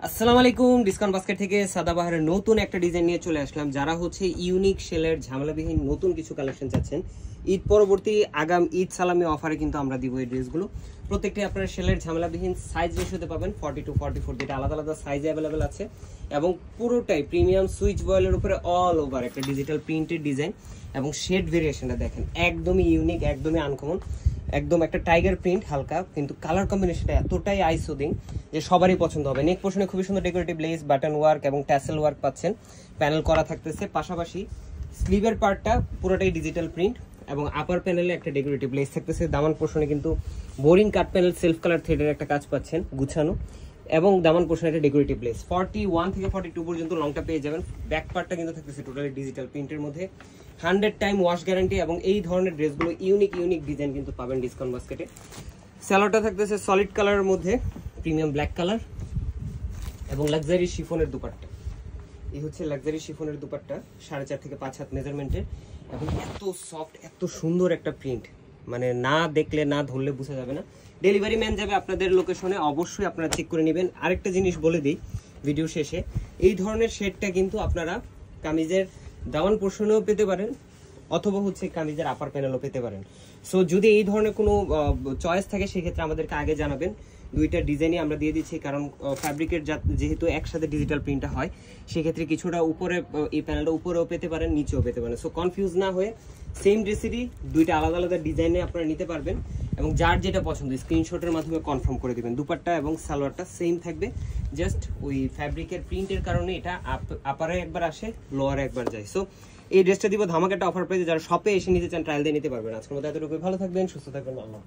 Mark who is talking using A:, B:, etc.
A: আসসালামু আলাইকুম, discount basket থেকে সাদাবাহারের নতুন একটা ডিজাইন নিয়ে চলে আসলাম। যারা হচ্ছে ইউনিক শেলের ঝামেলাবিহীন নতুন কিছু কালেকশন চাচ্ছেন, ঈদ পরবর্তী আগাম ঈদ সালামি অফারে কিন্তু আমরা দিব এই ড্রেসগুলো। প্রত্যেকটি আপনারা শেলের ঝামেলাবিহীন সাইজ রেশিওতে পাবেন 40 to 44, যেটা আলাদা আলাদা সাইজে অ্যাভেলেবেল আছে এবং পুরোটাই প্রিমিয়াম সুইচ বয়েলের উপরে অল ওভার একটা ডিজিটাল প্রিন্টেড ডিজাইন এবং শেড ভেরিয়েশনটা দেখেন একদমই ইউনিক, একদমই আনকমন, একদম একটা টাইগার প্রিন্ট হালকা, কিন্তু কালার কম্বিনেশনটা এতটাই আই সুদিং যে সবারই পছন্দ হবে। নেক পোর্শনে খুবই সুন্দর ডেকোরেটিভ লেস, বাটন ওয়ার্ক এবং ট্যাসেল ওয়ার্ক পাচ্ছেন, প্যানেল করা থাকতেছে। পাশাপাশি স্লিভের পার্টটা পুরোটাই ডিজিটাল প্রিন্ট এবং আপার প্যানেলে একটা ডেকোরেটিভ লেস থাকতেছে। দামান পোর্শনে কিন্তু বোরিং কাট প্যানেল সেলফ কালার থ্রেডের একটা কাজ পাচ্ছেন গুছানো, এবং দামান পোর্শনে একটা ডেকোরেটিভ লেস। 41 থেকে 42 পর্যন্ত লংটা পেয়ে যাবেন। ব্যাক পার্টটা কিন্তু থাকতেছে টোটালি ডিজিটাল প্রিন্টের মধ্যে, 100 টাইম ওয়াশ গ্যারান্টি এবং এই ধরনের ড্রেসগুলো ইউনিক ডিজাইন কিন্তু পাবেন ডিসকাউন্ট বাস্কেটে। স্যালোটা থাকতেছে সলিড কালারের মধ্যে, প্রিমিয়াম ব্ল্যাক কালার এবং লাক্সারি শিফনের দুপাট্টা। এই হচ্ছে লাক্সারি শিফনের দুপাট্টা, 4.5 থেকে 5 হাত মেজারমেন্টের এবং এত সফট, এত সুন্দর একটা প্রিন্ট, মানে না দেখলে না ধরলে বোঝা যাবে না। ডেলিভারি ম্যান যাবে আপনাদের লোকেশনে, অবশ্যই আপনারা চেক করে নেবেন। আরেকটা জিনিস বলে দিই ভিডিও শেষে, এই ধরনের শেডটা কিন্তু আপনারা কামিজের দামান পোর্শনেও পেতে পারেন অথবা হচ্ছে কামিজের আপার প্যানেলও পেতে পারেন। সো যদি এই ধরনের কোনো চয়েস থাকে সেক্ষেত্রে আমাদেরকে আগে জানাবেন। দুইটা ডিজাইনই আমরা দিয়ে দিচ্ছি, কারণ ফ্যাব্রিকের যেহেতু একসাথে ডিজিটাল প্রিন্টটা হয় সেক্ষেত্রে কিছুটা উপরে এই প্যানেলটা উপরেও পেতে পারেন, নিচেও পেতে পারেন। সো কনফিউজ না হয়ে সেম ড্রেসেরই দুইটা আলাদা আলাদা ডিজাইনে আপনারা নিতে পারবেন এবং যার যেটা পছন্দ স্ক্রিনশটের মাধ্যমে কনফার্ম করে দেবেন। দুপাট্টা এবং সালোয়ারটা সেম থাকবে, জাস্ট ওই ফ্যাব্রিকের প্রিন্টের কারণে এটা আপারে একবার আসে, লোয়ারে একবার যায়। সো এই ড্রেসটা দিব ধামাকা একটা অফার প্রাইসে, যারা শপে এসে নিতে চান ট্রায়াল দিয়ে নিতে পারবেন। আজকের মতো এতটুকু, ভালো থাকবেন, সুস্থ থাকবেন, আল্লাহ।